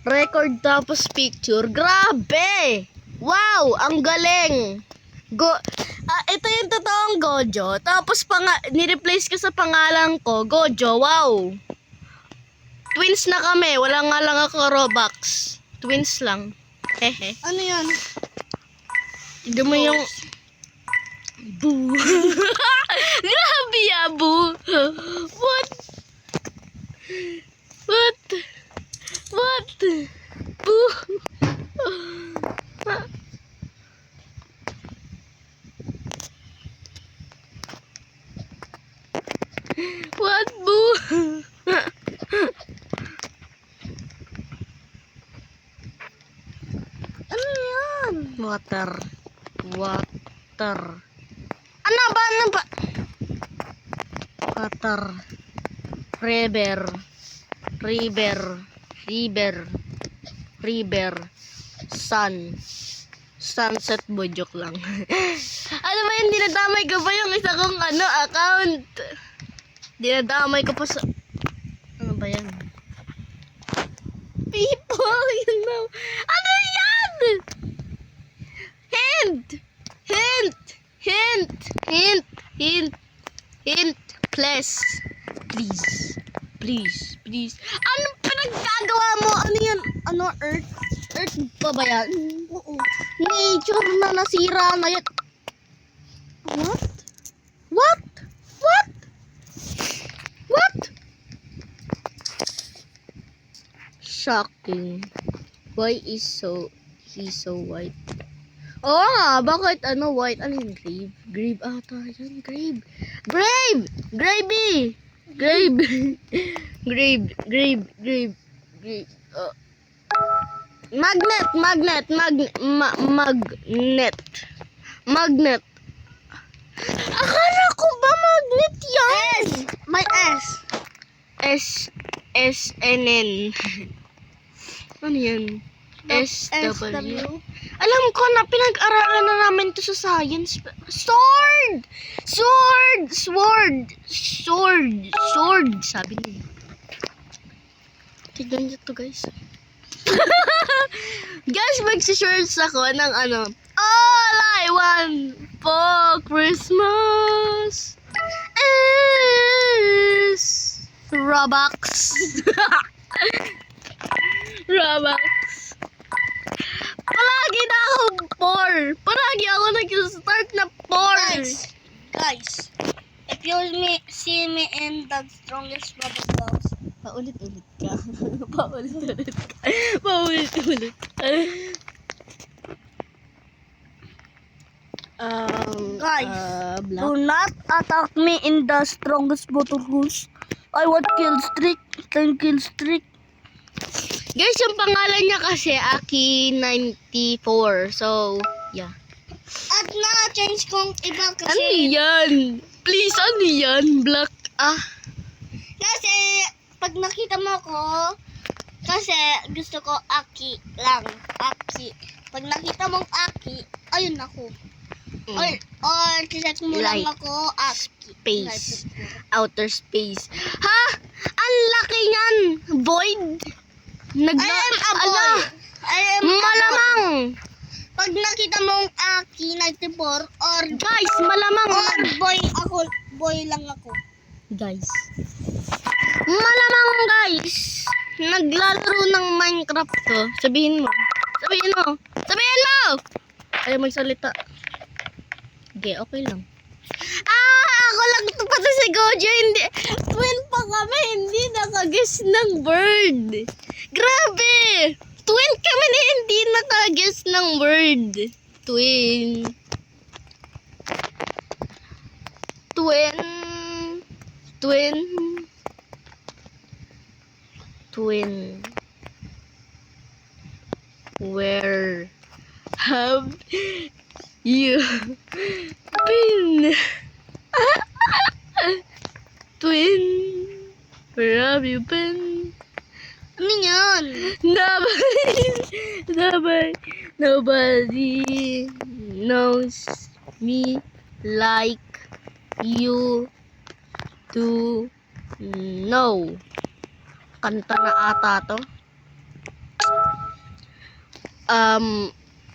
Record tapos picture. Grabe! Wow! Ang galing! Ito yung totoong Gojo. Tapos ni-replace ko sa pangalan ko, Gojo. Wow! Twins na kami. Wala nga lang ako Robux. Twins lang. Hehe. Ano yan? Tignan mo yung... Boo! Grabe ya, Boo! What? What? What? Boo! What, Boo? Ano yan? Water. Water. Ano ba? Water. River. River. River. River. Sun. Sunset boy, joke lang. Ano ba yun? Dinadamay ko ba yung isa kong account? Dinadamay ko pa sa... Ano ba yan? People, you know. Ano yan? Hint! Hint! Hint! Hint! Hint! Hint! Please. Please. Please. Please. Anong pinaggagawa mo? Ano yan? Ano, Earth? Earth pa ba yan? Oo. Nature na nasira na yan. What? What? What? What? Shocking. Why is he's so white? Oo nga, bakit white? Ano yung grave? Grave ata yan, grave. Grave! Gravy! Grave! Grave, grave, grave, grave. Magnet, magnet, magnet. Magnet. Akala ko ba magnet yan? May S. SNN. Ano yan? SW. Alam ko na pinag-aralan na namin to sa science. Sword! Sword! Sword! Sword! Sword! Sabi niya. Tignan niyo to, guys. Guys, mag-search ako ng all I want for Christmas is Robux. Robux. Palagi na akong 4. Palagi ako nag-start na 4. Guys, if you see me in the strongest Roblox box, paulit-ulit ka. Paulit-ulit ka. Paulit-ulit ka. Guys, Black. do not attack me in the strongest Botorus. I want kill streak. 10 kill streak. Guys, yung pangalan niya kasi Aki94. So, yeah. At na-change kong iba Ano kasi yan? Please, ano yan? Black. kasi pag nakita mo ko, kasi gusto ko Aki lang. Aki. Pag nakita mong Aki, ayun ako. Or check mo lang Light. ako Aki. Space. Outer space. Ha? Ang laki niyan. Void. I am a boy. I am a boy. Malamang. Pag nakita mong Aki 94 or Guys, malamang. or boy ako, boy lang ako. Guys. Malamang, guys. Naglalaro ng Minecraft to. Sabihin mo. Sabihin mo. Sabihin mo! Ayaw magsalita. Okay, okay lang. Ako lang ito pati si Gojo. Hindi. Twin pa kami. Hindi nakaguess ng bird. Grabe! Twin kami na hindi nakaguess ng bird. Twin. Twin. Twin. Twin. Where have you been? Twin. Where have you been? Ano yan? Nobody knows me like you do know. Kanta na ata to.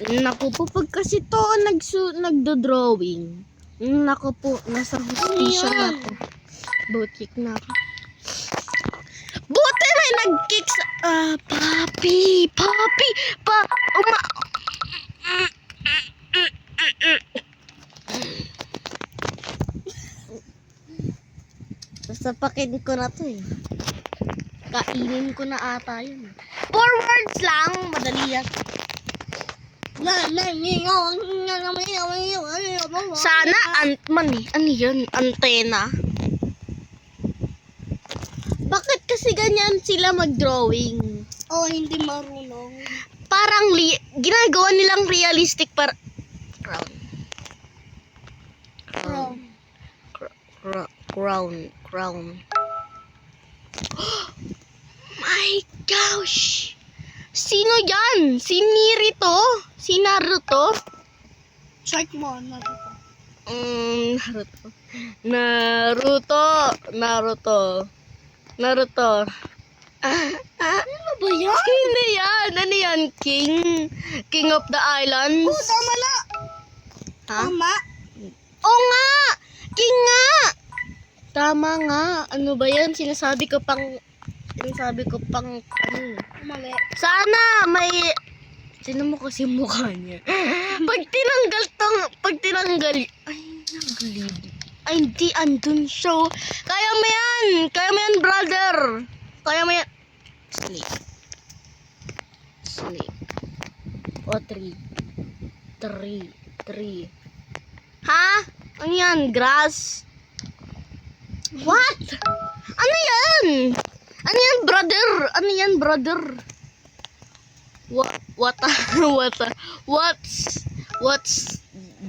Naku po, pag kasi to nagdo-drawing. Naku po, nasa hustisya na ako. Butik na ako. Buti may nag-kick sa... papi, sasapakin ko na to eh. Kainin ko na ata yun. 4 words lang, madali yan. Sana Ant-Man eh. Ano yun? Antena. Bakit kasi ganyan sila mag-drawing? Oh, hindi marunong. Parang ginagawa nilang realistic crown. My gosh! Sino yan? Si Nirito? Si Naruto? Check mo, Naruto. Naruto. Ano ba yan? Hindi yan. Ano yan? King of the islands? Oh, tama na. Ha? Tama. Oo nga! King nga! Tama nga. Ano ba yan? Sinasabi ko pang ano. Mali. Sana may... Tinan mo kasi mukha niya. Pag tinanggal... Ay, naglib. Ay, hindi, andun siya. Kaya mo yan, brother. Kaya mo yan. Snake. O, 3. Ha? Ano yan? Grass? What? Ano yan? Ano yan, brother? What's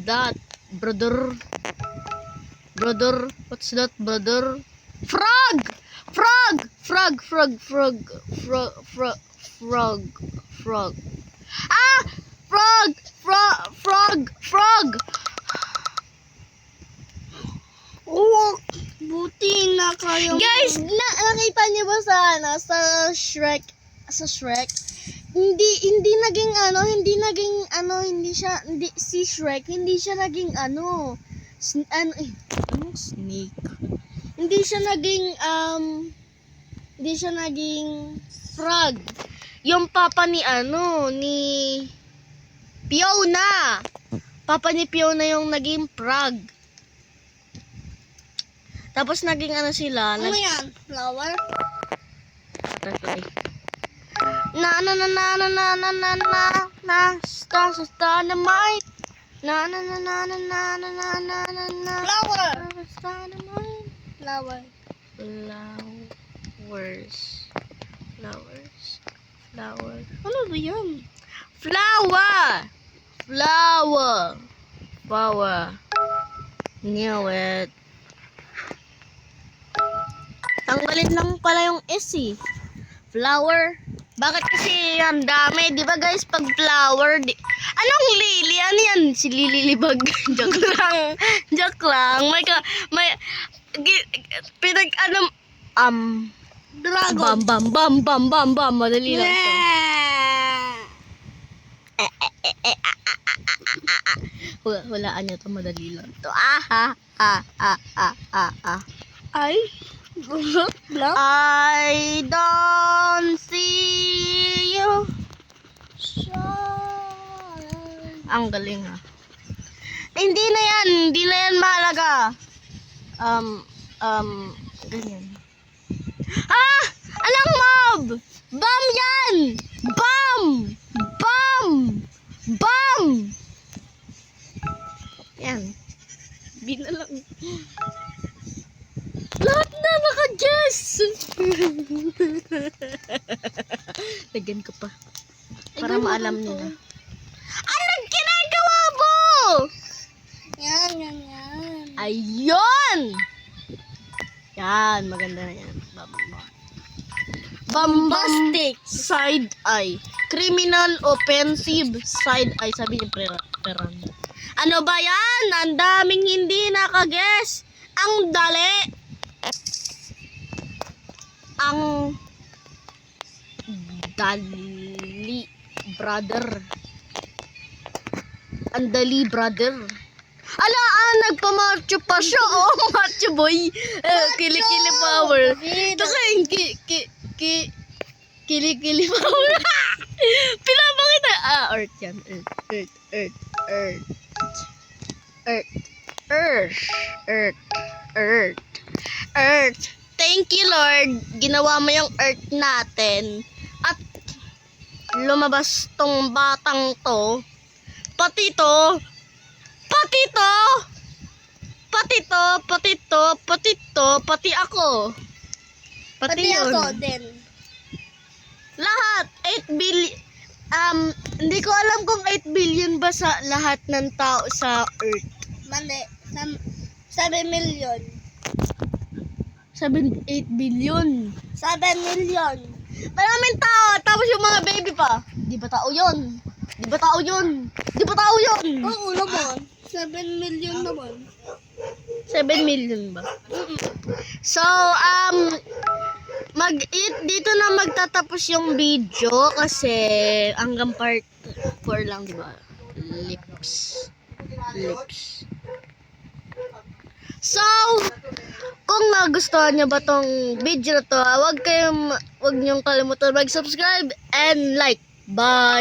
that, brother? What's that, brother? Frog! Ah! Frog! Oh, buti na kayo. Guys, nakita niyo ba sa Shrek? Sa Shrek? Si Shrek, hindi siya naging snake. Hindi siya naging frog. Yung papa ni Fiona. Papa ni Fiona yung naging frog. Tapos naging sila. Ano yan? Flower? Dynamite. Flower. Flowers. Ano ba yan? Flower. Knew it. Tanggalin lang pala yung S eh. Flower. Bakit kasi ang dami? Di ba guys, pag flower, anong lily? Ano yan? Si Lilibag. Joke lang. Dragon. Bam. Madali lang ito. Hulaan nyo ito, madali lang ito. Ay? Black? I don't see you. Ang galing ha. Hindi na yan mahalaga. Ganyan. Alang mob! Bam yan! Bam! Yan. Binalang. Lahat na naka-guess! Lagyan ko pa. Para maalam nila. Anong ginagawa mo? Yan. Ayun! Yan, maganda na yan. Bombastic side eye. Criminal offensive side eye. Sabi ni Peran. Ano ba yan? Ang daming hindi nakaguess. Ang dali. brother. Andali, brother. Ala, nagpa-macho pa siya. Oh, macho boy. Kili-kili power. Takain, kili-kili power. Pinapakita. Earth yan. Earth. Thank you, Lord. Ginawa mo yung earth natin. At lumabas tong batang to. Pati ako. Pati yun. ako din. Lahat, 8 billion. Hindi ko alam kung 8 billion ba sa lahat ng tao sa Earth. Mali. 7 million. 8 billion. 7 million. Maraming tao, tapos yung mga baby pa. Di ba tao yun? Oo naman. 7 million naman. 7 million ba? So, dito na magtatapos yung video kasi hanggang part 4 lang, di ba? Lips. So, kung nagustuhan nyo ba tong video na to, wag niyong kalimutan mag-subscribe and like. Bye!